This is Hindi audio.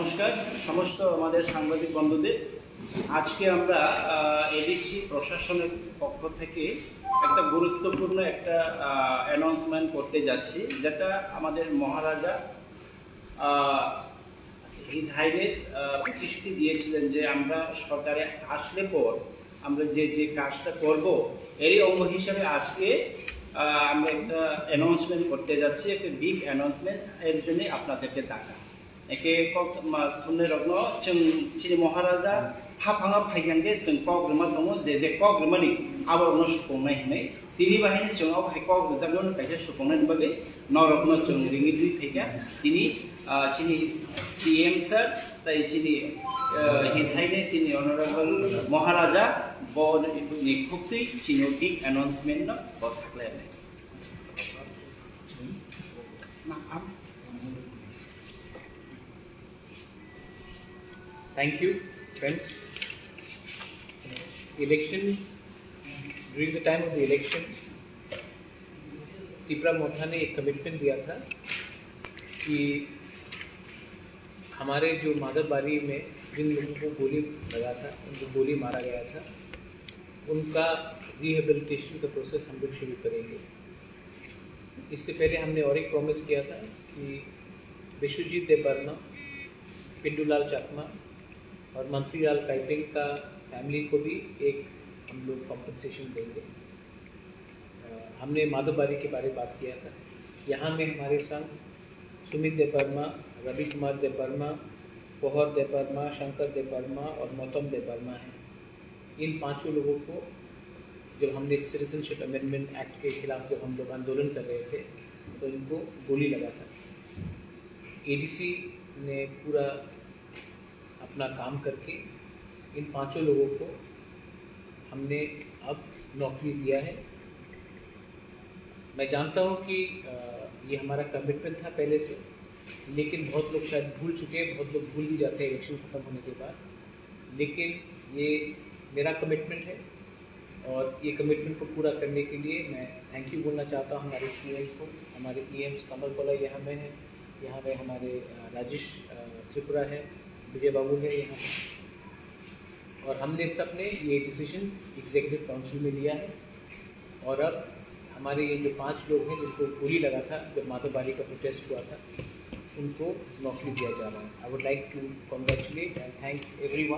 নমস্কার সমস্ত আমাদের সাংবাদিক বন্ধুদের। আজকে আমরা এডিসি প্রশাসনের পক্ষ থেকে একটা গুরুত্বপূর্ণ একটা অ্যানাউন্সমেন্ট করতে যাচ্ছি, যেটা আমাদের মহারাজা হিজ হাইনেস প্রতিশ্রুতি দিয়েছিলেন যে আমরা সরকারে আসলে পর আমরা যে যে কাজটা করব এরই অঙ্গ হিসাবে আজকে আমরা একটা অ্যানাউন্সমেন্ট করতে যাচ্ছি, একটা বিগ অ্যানাউন্সমেন্ট। এর জন্যে আপনাদেরকে ডাকা একে थुननाय रत्न जों चिनि महाराजा फाफाङा फाइगांगे जों कग्रोमा दङ जे कग्रोमानि आबादनो सुफुंनाय होननाय तिनि बाहायनो जों आवहाय कग्रोजागोन कायसे सुफुंनायनि बागै नरत्न जों रिङि दुइ फैगा तिनि चिनि सीएम सर ताइ चिनि हिज हाइनेस चिनि अनरेबल महाराजा बन निखुक्ति चिनि बिग अनाउंसमेंट न बसाख्लायनाय Thank you, friends. During the time of the election, Tipra मोथा ने एक कमिटमेंट दिया था कि हमारे जो माधवबारी में जिन लोगों को गोली लगा था, उनको गोली मारा गया था, उनका रिहेबिलिटेशन का प्रोसेस हम लोग शुरू करेंगे। इससे पहले हमने और एक प्रॉमिस किया था कि विश्वजीत देबबर्मा, पिंडूलाल चाकमा और मंत्रीलाल काइपिंग का फैमिली को भी एक हम लोग कॉम्पनसेशन देंगे। हमने माधवबारी के बारे में बात किया था। यहाँ में हमारे संग सुमित देबबर्मा, रवि कुमार देबबर्मा, पोहर देबबर्मा, शंकर देबबर्मा और मौतम देबबर्मा हैं। इन पांचों लोगों को जब हमने सिटीजनशिप अमेंडमेंट एक्ट के खिलाफ जब हम लोग आंदोलन कर रहे थे तो इनको गोली लगा था। एडीसी ने पूरा अपना काम करके इन पांचों लोगों को हमने अब नौकरी दिया है। मैं जानता हूँ कि ये हमारा कमिटमेंट था पहले से, लेकिन बहुत लोग शायद भूल चुके हैं, बहुत लोग भूल भी जाते हैं इलेक्शन ख़त्म होने के बाद। लेकिन ये मेरा कमिटमेंट है और ये कमिटमेंट को पूरा करने के लिए मैं थैंक यू बोलना चाहता हूँ हमारे सीएम को, हमारे ईएम कमल कोला यहाँ में है, यहाँ पे हमारे राजेश त्रिपुरा है, विजय बाबू है यहाँ, और हमने सब ने ये डिसीजन एग्जीक्यूटिव काउंसिल में लिया है। और अब हमारे ये जो 5 लोग हैं जिनको गोली लगा था जब माधवबारी का प्रोटेस्ट हुआ था, उनको नौकरी दिया जा रहा है। I would like to congratulate and thank everyone